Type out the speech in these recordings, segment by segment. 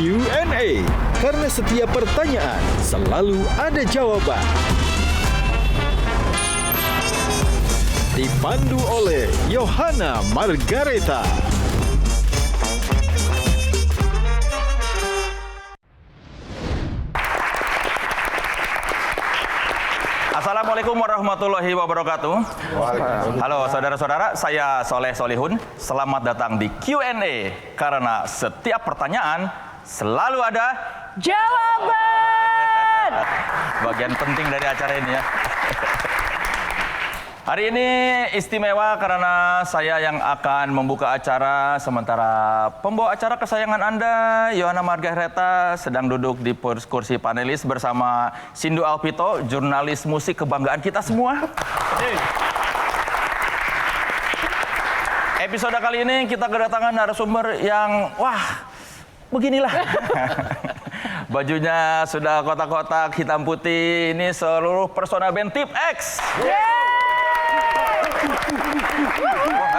Q&A. Karena setiap pertanyaan selalu ada jawaban. Dipandu oleh Yohana Margareta. Assalamualaikum warahmatullahi wabarakatuh. Halo saudara-saudara, saya Soleh Solihun. Selamat datang di Q&A. Karena setiap pertanyaan selalu ada jawaban. Bagian penting dari acara ini ya. Hari ini istimewa karena saya yang akan membuka acara, sementara pembawa acara kesayangan Anda, Yohana Margareta, sedang duduk di kursi panelis bersama Sindu Alpito, jurnalis musik kebanggaan kita semua. Episode kali ini kita kedatangan narasumber yang, wah, beginilah. Bajunya sudah kotak-kotak hitam putih, ini seluruh personal band Tip X.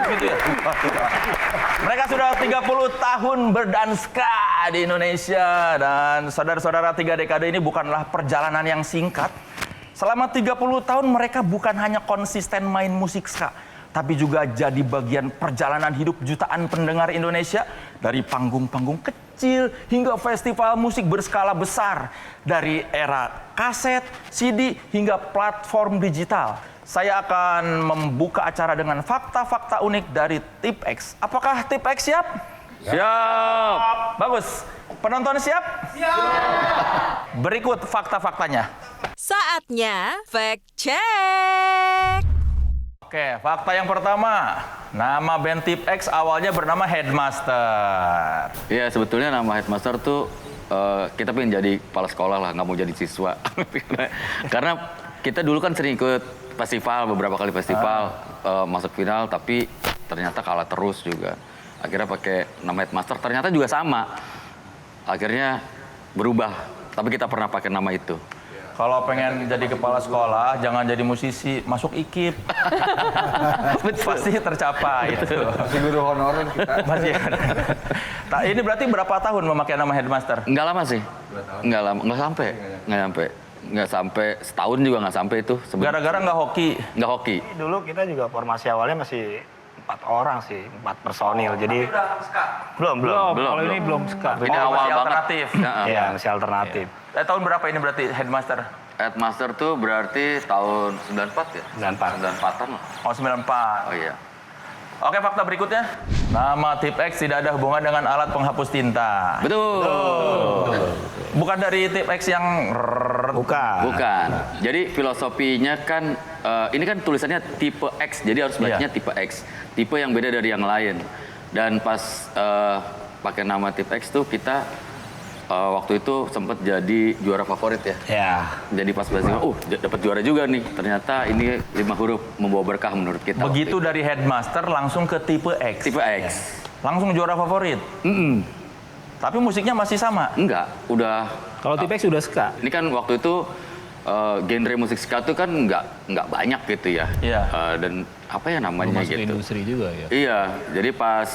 Gitu ya? Mereka sudah 30 tahun berdanska di Indonesia, dan saudara-saudara, 3 dekade ini bukanlah perjalanan yang singkat. Selama 30 tahun mereka bukan hanya konsisten main musik ska, tapi juga jadi bagian perjalanan hidup jutaan pendengar Indonesia, dari panggung-panggung kecil hingga festival musik berskala besar, dari era kaset, CD hingga platform digital. Saya akan membuka acara dengan fakta-fakta unik dari Tip X. Apakah Tip X siap? Siap. Bagus. Penonton siap? Siap. Berikut fakta-faktanya. Saatnya fact check. Oke, fakta yang pertama. Nama band Tip X awalnya bernama Headmaster. Iya, sebetulnya nama Headmaster tuh kita pengen jadi kepala sekolah lah, nggak mau jadi siswa. Karena kita dulu kan sering ikut festival, beberapa kali festival, masuk final, tapi ternyata kalah terus juga. Akhirnya pakai nama Headmaster, ternyata juga sama. Akhirnya berubah, tapi kita pernah pakai nama itu. Kalau pengen jadi kepala sekolah, jangan jadi musisi, masuk IKIP. Pasti tercapai itu. Masih guru honorer kita. Masih ada. Ini berarti berapa tahun memakai nama Headmaster? Nggak lama sih. Nggak lama, nggak sampai setahun juga, nggak sampai itu. Gara-gara nggak hoki? Nggak hoki. Dulu kita juga formasi awalnya masih 4 orang sih, 4 personil. Jadi belum. Kalau ini belum ska. Ini awal banget. Alternatif. Iya, masih alternatif. Tahun berapa ini berarti Headmaster? Headmaster tuh berarti tahun 94 ya? 94-an lah. Oh, 94. Oh iya. Oke, fakta berikutnya. Nama Tip X tidak ada hubungan dengan alat penghapus tinta. Betul. Bukan dari Tip X yang... Bukan. Jadi filosofinya kan, ini kan tulisannya tipe X, jadi harus bacanya tipe X. Tipe yang beda dari yang lain. Dan pas pakai nama Tip X tuh kita waktu itu sempat jadi juara favorit ya. Ya. Jadi pas festival, dapat juara juga nih. Ternyata ini 5 huruf membawa berkah menurut kita. Begitu dari Headmaster langsung ke Tipe X. Tipe X. Langsung juara favorit. Tapi musiknya masih sama? Enggak, udah. Kalau Tip X udah ska. Ini kan waktu itu genre musik ska tuh kan nggak banyak gitu ya. Iya. Dan apa ya namanya Masuk gitu. industri juga ya. Iya, jadi pas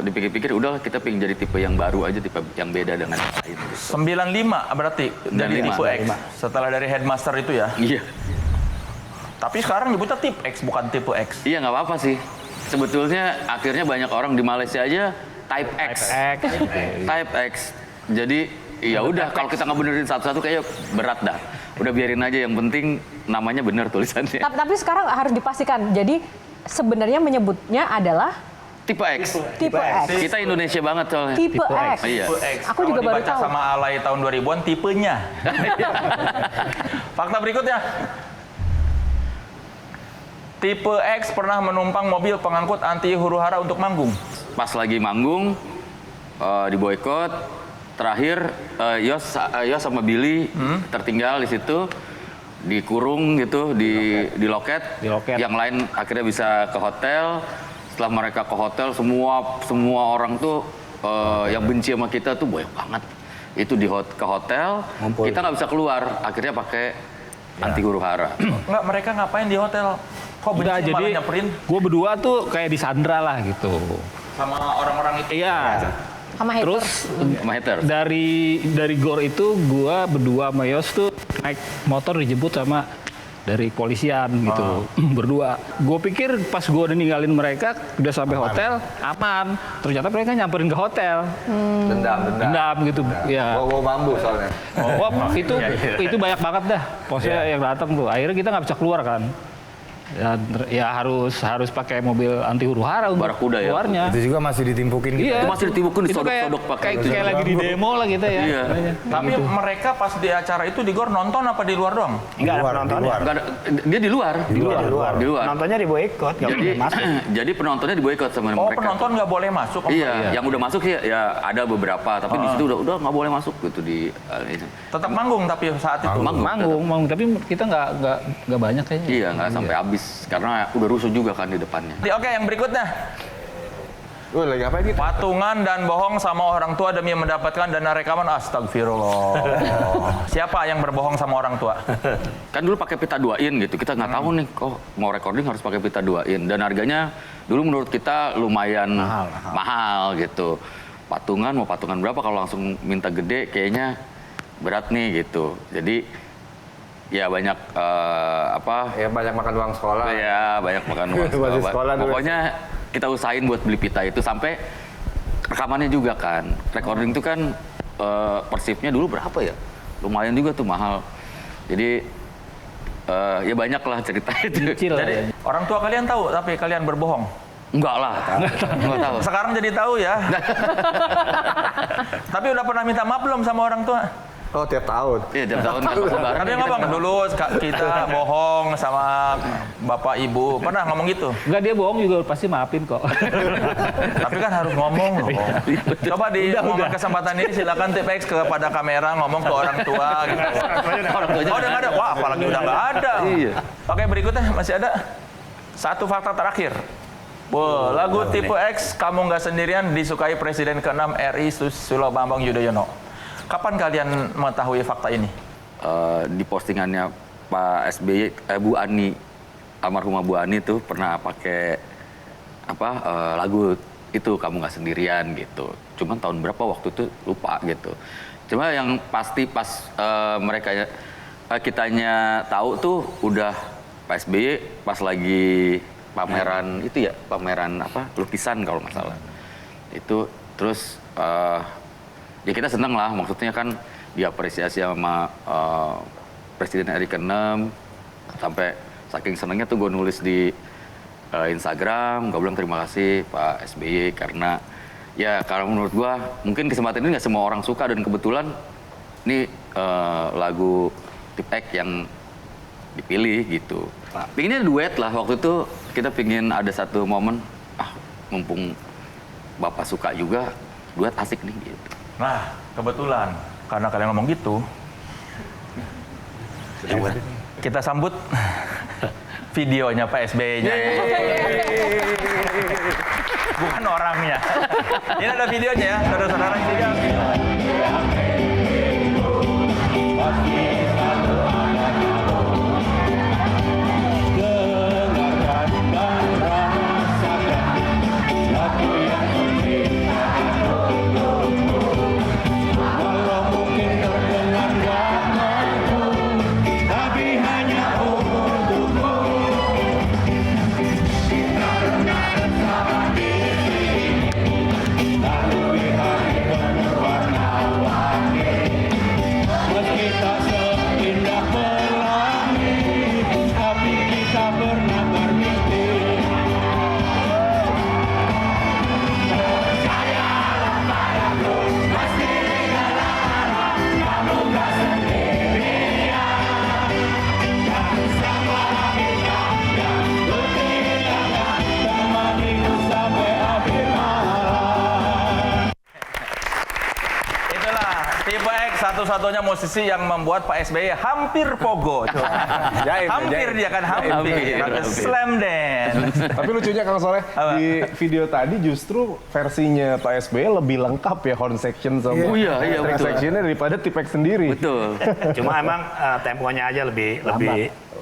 dipikir-pikir udah kita pengen jadi tipe yang baru aja, tipe yang beda dengan yang lain. 95 berarti dari 95. Tipe X. Setelah dari Headmaster itu ya. Iya. Tapi sekarang nyebutnya Tip X bukan Tipe X. Iya nggak apa-apa sih. Sebetulnya akhirnya banyak orang di Malaysia aja Type X. Type X. Jadi ya udah kalau kita nggak benerin satu-satu kayaknya berat dah. Udah biarin aja, yang penting namanya bener tulisannya. Tapi sekarang harus dipastikan. Jadi sebenarnya menyebutnya adalah Tipe X. Tipe X. Kita Indonesia banget soalnya. Tipe X. Iya. Tipe X. Aku juga Kalau baru dibaca tahu. sama alay tahun 2000-an tipenya. Fakta berikutnya. Tipe X pernah menumpang mobil pengangkut anti huru-hara untuk manggung. Pas lagi manggung, diboykot. Terakhir, Yos sama Billy tertinggal di situ, dikurung gitu, di loket. Yang lain akhirnya bisa ke hotel. Setelah mereka ke hotel, semua orang tuh yang benci sama kita tuh banyak banget. Itu ke hotel, kita nggak bisa keluar. Akhirnya pakai anti huru-hara. Enggak, mereka ngapain di hotel? Kok benci malah jadi nyamperin gue berdua tuh kayak disandra lah gitu. sama orang-orang itu? Iya. Sama haters. Terus Sama haters. dari gor itu gua berdua sama Yos tuh naik motor dijemput sama dari kepolisian gitu berdua. Gue pikir pas gue udah ninggalin mereka udah sampai hotel aman. Ternyata mereka nyamperin ke hotel. Dendam gitu. Ya. Bawa bambu soalnya. Wah, itu banyak banget dah. Posnya yang datang tuh. Akhirnya kita nggak bisa keluar kan. Ya harus pakai mobil anti huru-hara untuk Barakuda ya? keluarnya. Itu juga masih ditimpukin gitu. Iya. Itu masih ditimpukin, Itu disodok-sodok pakai. kayak lagi di demo lah gitu ya. Iya. Tapi mereka pas di acara itu di gor nonton apa di luar doang? Enggak ada Di penontonnya. luar. Nggak ada, dia di luar. Di luar. Di luar. Nontonnya di boykot, nggak Jadi, boleh masuk. jadi penontonnya diboikot sama Oh, mereka. penonton nggak boleh masuk? Iya, yang udah masuk sih ya ada beberapa, tapi di situ udah nggak boleh masuk gitu di ini. Tetap manggung tapi saat itu. Manggung, tapi kita nggak banyak kayaknya. Iya, nggak sampai habis karena udah rusuh juga kan di depannya. Oke, yang berikutnya. Lu lagi ngapain gitu? Patungan dan bohong sama orang tua demi mendapatkan dana rekaman. Astagfirullah. Siapa yang berbohong sama orang tua? Kan dulu pakai pita 2-in gitu, kita nggak tahu nih kok mau recording harus pakai pita 2-in dan harganya dulu menurut kita lumayan mahal gitu. Patungan mau patungan berapa kalau langsung minta gede kayaknya berat nih gitu. Jadi ya banyak Ya banyak makan uang sekolah. ya banyak makan uang Masih sekolah dulu. Pokoknya kita usahain buat beli pita itu sampai rekamannya juga kan. Recording itu kan persifnya dulu berapa ya? Lumayan juga tuh mahal. Jadi ya banyak lah cerita itu. Jadi orang tua kalian tahu tapi kalian berbohong. Enggak lah, enggak tahu. Sekarang jadi tahu ya. Tapi udah pernah minta maaf belum sama orang tua? Oh, tiap tahun. Iya, tiap tahun kan lebaran. Tapi nggak bang, dulu kita bohong sama bapak ibu. Pernah ngomong gitu? Enggak, dia bohong juga pasti maafin kok. Tapi kan harus ngomong loh. Coba di momen kesempatan ini silakan TPX kepada kamera ngomong ke orang tua gitu. Orang tuanya Oh udah nggak ada? Wah apalagi udah nggak ada. Iya. Oke berikutnya masih ada. Satu fakta terakhir. Wah, lagu Tipe X Kamu Nggak Sendirian disukai Presiden ke-6 RI Susilo Bambang Yudhoyono. Kapan kalian mengetahui fakta ini? Di postingannya Pak SBY, Bu Ani, almarhumah Bu Ani tuh pernah pakai lagu itu Kamu Nggak Sendirian gitu. Cuman tahun berapa waktu itu lupa gitu. Cuma yang pasti pas kitanya tahu tuh udah Pak SBY pas lagi pameran itu ya, pameran lukisan kalau nggak salah. Itu terus ya kita seneng lah, maksudnya kan diapresiasi sama Presiden RI ke-6 sampai saking senengnya tuh gue nulis di Instagram, gue bilang terima kasih Pak SBY karena ya kalau menurut gue mungkin kesempatan ini nggak semua orang suka dan kebetulan ini lagu Tipe X yang dipilih gitu. Pinginnya duet lah waktu itu, kita pingin ada satu momen mumpung Bapak suka juga duet asik nih gitu. Nah, kebetulan karena kalian ngomong gitu, kita sambut videonya Pak SBY-nya. Bukan orangnya. Ini ada videonya ya, saudara-saudara. Satu-satunya musisi yang membuat Pak SBY hampir pogo. Hampir dia kan hampir. Slam dance. Tapi lucunya Kang Soleh, di video tadi justru versinya Pak SBY lebih lengkap ya, horn section sama track sectionnya daripada Tipe X sendiri. Betul. Cuma emang temponya aja lebih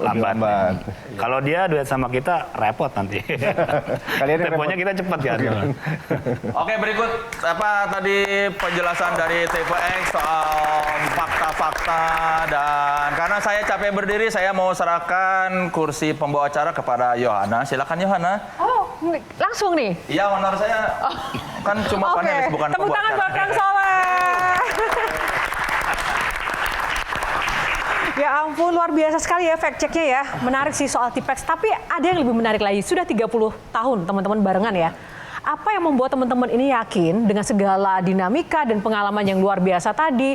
lambat. Kalau dia duet sama kita repot nanti. Kalian yang Temponya kita cepat kan. Oke, berikut tadi penjelasan dari TVX soal fakta-fakta, dan karena saya capek berdiri, saya mau serahkan kursi pembawa acara kepada Yohana. Silakan Yohana. Oh, langsung nih. Iya, honor saya kan cuma Oke, panelis bukan tepuk pembawa tangan acara. buat Kang Soleh. Ya ampun, luar biasa sekali ya fact checknya ya. Menarik sih soal Tipex. Tapi ada yang lebih menarik lagi. Sudah 30 tahun teman-teman barengan ya. Apa yang membuat teman-teman ini yakin dengan segala dinamika dan pengalaman yang luar biasa tadi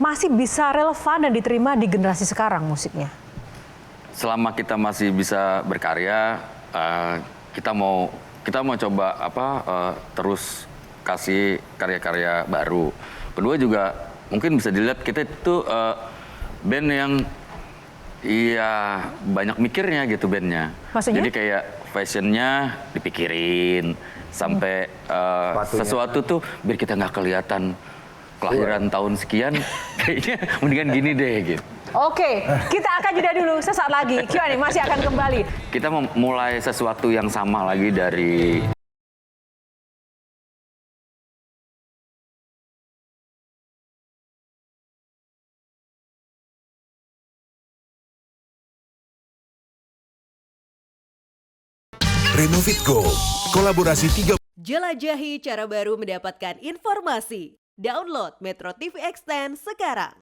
masih bisa relevan dan diterima di generasi sekarang musiknya? Selama kita masih bisa berkarya, kita mau coba terus kasih karya-karya baru. Kedua juga mungkin bisa dilihat kita itu band yang banyak mikirnya gitu bandnya. Maksudnya? Jadi kayak fashionnya dipikirin sampai sesuatu tuh biar kita nggak kelihatan kelahiran tahun sekian, kayaknya mendingan gini deh gitu. Oke, kita akan jeda dulu. Sesaat lagi Q&A masih akan kembali. Kita memulai sesuatu yang sama lagi dari Renovit Go, kolaborasi 3. Jelajahi cara baru mendapatkan informasi. Download Metro TV Extend sekarang.